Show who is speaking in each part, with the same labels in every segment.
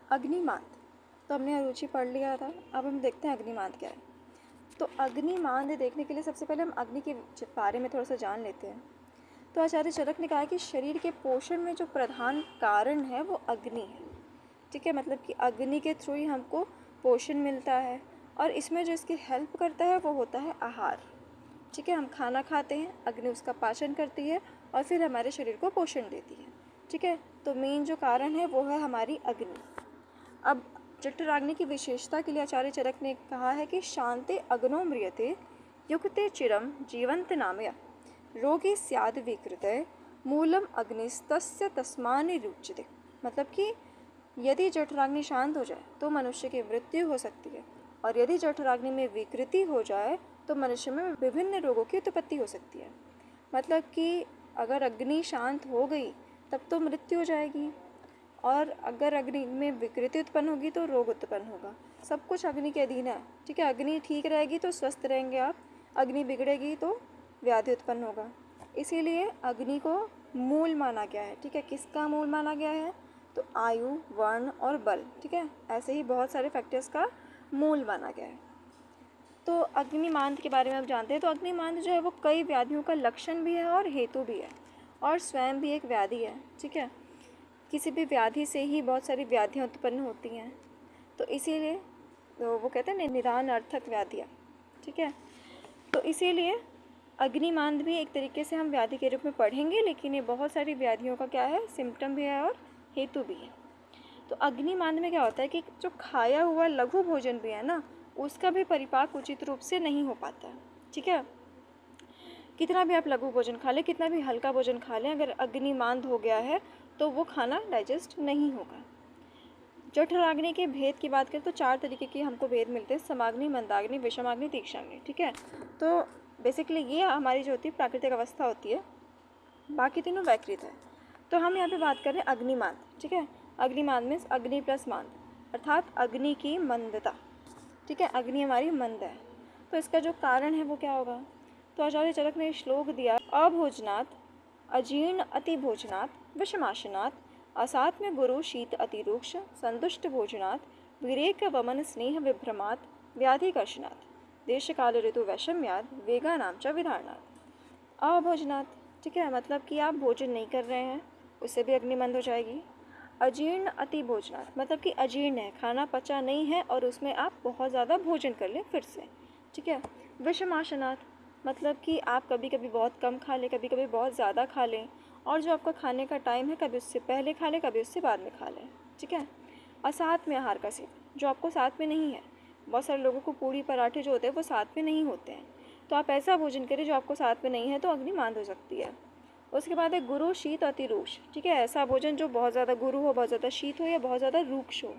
Speaker 1: अग्निमांद, तो हमने अरुचि पढ़ लिया था। अब हम देखते हैं अग्निमांद क्या है। तो अग्निमांद देखने के लिए सबसे पहले हम अग्नि के बारे में थोड़ा सा जान लेते हैं। तो आचार्य चरक ने कहा कि शरीर के पोषण में जो प्रधान कारण है वो अग्नि है। ठीक है, मतलब कि अग्नि के थ्रू ही हमको पोषण मिलता है, और इसमें जो इसकी हेल्प करता है वो होता है आहार। ठीक है, हम खाना खाते हैं, अग्नि उसका पाचन करती है और फिर हमारे शरीर को पोषण देती है। ठीक है, तो मेन जो कारण है वो है हमारी अग्नि। अब जठराग्नि की विशेषता के लिए आचार्य चरक ने कहा है कि शांते अग्नो म्रियते युक्ते चिरम जीवंत नामया रोगी स्याद विकृतय मूलम अग्निस्तस्य तस्मानि रुच्यते। मतलब कि यदि जठराग्नि शांत हो जाए तो मनुष्य की मृत्यु हो सकती है, और यदि जठराग्नि में विकृति हो जाए तो मनुष्य में विभिन्न रोगों की उत्पत्ति हो सकती है। मतलब कि अगर अग्नि शांत हो गई तब तो मृत्यु हो जाएगी, और अगर अग्नि में विकृति उत्पन्न होगी तो रोग उत्पन्न होगा। सब कुछ अग्नि के अधीन है। ठीक है, अग्नि ठीक रहेगी तो स्वस्थ रहेंगे आप, अग्नि बिगड़ेगी तो व्याधि उत्पन्न होगा। इसीलिए अग्नि को मूल माना गया है। ठीक है, किसका मूल माना गया है? तो आयु, वर्ण और बल। ठीक है, ऐसे ही बहुत सारे फैक्टर्स का मूल माना गया है। तो अग्निमांद के बारे में आप जानते हैं। तो अग्निमांद जो है वो कई व्याधियों का लक्षण भी है और हेतु भी है, और स्वयं भी एक व्याधि है। ठीक है, किसी भी व्याधि से ही बहुत सारी व्याधियाँ उत्पन्न होती हैं, तो इसीलिए तो वो कहते हैं निदान अर्थक व्याधियाँ। ठीक है, तो इसीलिए अग्निमांद भी एक तरीके से हम व्याधि के रूप में पढ़ेंगे, लेकिन ये बहुत सारी व्याधियों का क्या है, सिम्टम भी है और हेतु भी है। तो अग्निमांद में क्या होता है कि जो खाया हुआ लघु भोजन भी है ना, उसका भी परिपाक उचित रूप से नहीं हो पाता है। ठीक है, कितना भी आप लघु भोजन खा लें, कितना भी हल्का भोजन खा लें, अगर अग्निमांद हो गया है तो वो खाना डाइजेस्ट नहीं होगा। जठराग्नि के भेद की बात करें तो 4 तरीके के हमको भेद मिलते हैं: समाग्नि, मंदाग्नि, विषमाग्नि, तीक्ष्णाग्नि। ठीक है, तो बेसिकली ये हमारी जो होती है प्राकृतिक अवस्था होती है, बाकी तीनों वैकृत है। तो हम यहाँ पे बात कर रहे हैं अग्निमांद। ठीक है, अग्निमांद मीन्स अग्नि प्लस मांद, अर्थात अग्नि की मंदता। ठीक है, अग्नि हमारी मंद है, तो इसका जो कारण है वो क्या होगा? तो आचार्य चरक ने श्लोक दिया: अभोजनात् अजीर्ण अति भोजनात् विषमाशनात् असात्म्य गुरु शीत अतिरूक्ष संतुष्ट भोजनात् विरेक वमन स्नेह विभ्रमात् व्याधिकर्षणात् देश काल ऋतु वैषम्याद वेगा नाम च विधारणात्। अभोजनात्, ठीक है, मतलब कि आप भोजन नहीं कर रहे हैं, उससे भी अग्नि मंद हो जाएगी। अजीर्ण अति भोजनात्, मतलब कि अजीर्ण है, खाना पचा नहीं है और उसमें आप बहुत ज़्यादा भोजन कर लें फिर से। ठीक है, विषमाशनात्, मतलब कि आप कभी कभी बहुत कम खा लें, कभी कभी बहुत ज़्यादा खा लें, और जो आपका खाने का टाइम है कभी उससे पहले खा लें, कभी उससे बाद में खा लें। ठीक है, असाथ में आहार का सेवन, जो आपको साथ में नहीं है। बहुत सारे लोगों को पूड़ी पराठे जो होते हैं वो साथ में नहीं होते हैं, तो आप ऐसा भोजन करें जो आपको साथ में नहीं है, तो अग्नि मांद हो सकती है। उसके बाद है गुरु शीत अतिरूक्ष। ठीक है, ऐसा भोजन जो बहुत ज़्यादा गुरु हो, बहुत ज़्यादा शीत हो या बहुत ज़्यादा रूक्ष हो।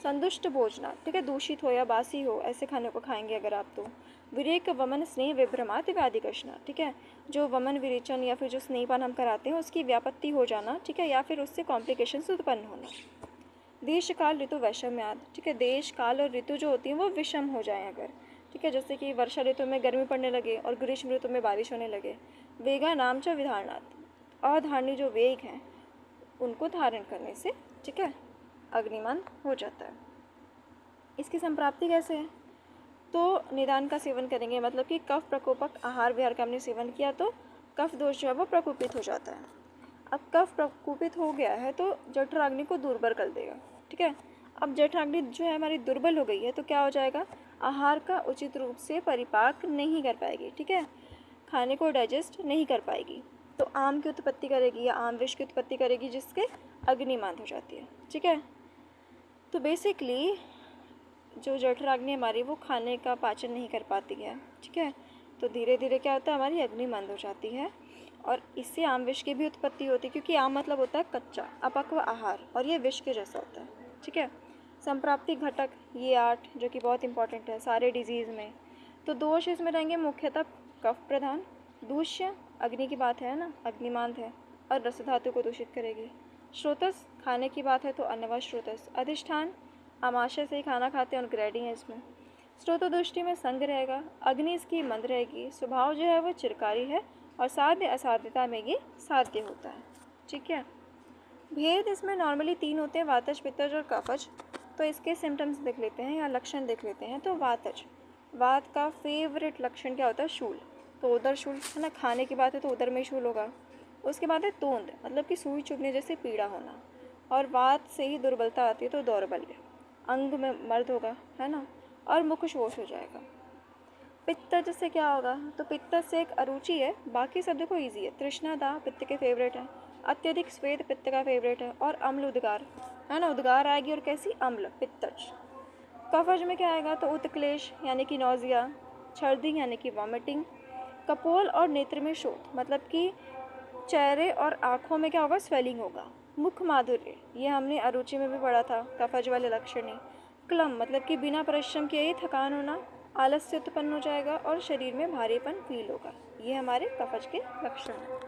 Speaker 1: संतुष्ट भोजना, ठीक है, दूषित हो या बासी हो, ऐसे खाने को खाएंगे अगर आप तो। विरेक वमन स्नेह विभ्रमात् व्याधिकर्षणा, ठीक है, जो वमन विरेचन या फिर जो स्नेहपान हम कराते हैं उसकी व्यापत्ति हो जाना। ठीक है, या फिर उससे कॉम्प्लिकेशंस उत्पन्न होना। देश काल ऋतु वैषम्याद, ठीक है, देश काल और ऋतु जो होती हैं वो विषम हो जाएं अगर। ठीक है, जैसे कि वर्षा ऋतु में गर्मी पड़ने लगे और ग्रीष्म ऋतु में बारिश होने लगे। वेगा नाम च विधारणात्, अधारणी जो वेग हैं उनको धारण करने से, ठीक है, अग्निमंद हो जाता है। इसकी संप्राप्ति कैसे है? तो निदान का सेवन करेंगे, मतलब कि कफ प्रकोपक आहार विहार का हमने सेवन किया तो कफ दोष जो है वो प्रकोपित हो जाता है। अब कफ प्रकोपित हो गया है तो जठराग्नि को दुर्बल कर देगा। ठीक है, अब जठराग्नि जो है हमारी दुर्बल हो गई है तो क्या हो जाएगा? आहार का उचित रूप से परिपाक नहीं कर पाएगी। ठीक है, खाने को डाइजेस्ट नहीं कर पाएगी, तो आम की उत्पत्ति करेगी या आम विष की उत्पत्ति करेगी, जिसके अग्निमांद हो जाती है। ठीक है, तो बेसिकली जो जठराग्नि हमारी वो खाने का पाचन नहीं कर पाती है। ठीक है, तो धीरे धीरे क्या होता है, हमारी अग्नि मंद हो जाती है, और इससे आम विष की भी उत्पत्ति होती है, क्योंकि आम मतलब होता है कच्चा अपक्व आहार, और ये विष के जैसा होता है। ठीक है, संप्राप्ति घटक ये 8 जो कि बहुत इंपॉर्टेंट है सारे डिजीज़ में। तो दोष इसमें रहेंगे मुख्यतः कफ प्रधान, दूष्य अग्नि की बात है ना, अग्निमांद है, और रस धातु को दूषित करेगी। स्रोतस खाने की बात है तो अन्नवा स्रोतस। अधिष्ठान आमाशय से ही खाना खाते हैं और ग्रेडी है इसमें। स्रोत दृष्टि में संग रहेगा, अग्नि इसकी मंद रहेगी, स्वभाव जो है वो चिरकारी है, और साध्य असाध्यता में ये साध्य होता है। ठीक है, भेद इसमें नॉर्मली 3 होते हैं, वातज, पित्तज और कफज। तो इसके सिम्टम्स देख लेते हैं या लक्षण देख लेते हैं। तो वातज, वात का फेवरेट लक्षण क्या होता है? शूल। तो उदर शूल है ना, खाने की बात है तो उदर में शूल होगा। उसके बाद है तोंद, मतलब कि सुई चुभने जैसे पीड़ा होना। और वात से ही दुर्बलता आती है तो दौर्बल्य, अंग में मर्द होगा, है ना, और मुखशोष हो जाएगा। पित्त से क्या होगा? तो पित्त से एक अरुचि है, बाकी सब देखो ईजी है। तृष्णा दाह पित्त के फेवरेट है, अत्यधिक स्वेद पित्त का फेवरेट है, और अम्ल उद्गार, है ना, उद्गार आएगी और कैसी? अम्ल, पित्तज। कफज में क्या आएगा? तो उत्क्लेश यानी कि नौजिया, छर्दी यानी कि वॉमिटिंग, कपोल और नेत्र में शोथ, मतलब कि चेहरे और आँखों में क्या होगा? स्वेलिंग होगा। मुख माधुर्य, ये हमने अरुचि में भी पढ़ा था, कफज वाले लक्षण ही। क्लम, मतलब कि बिना परिश्रम किए ही थकान होना, आलस्य उत्पन्न हो जाएगा और शरीर में भारीपन फील होगा। ये हमारे कफज के लक्षण हैं।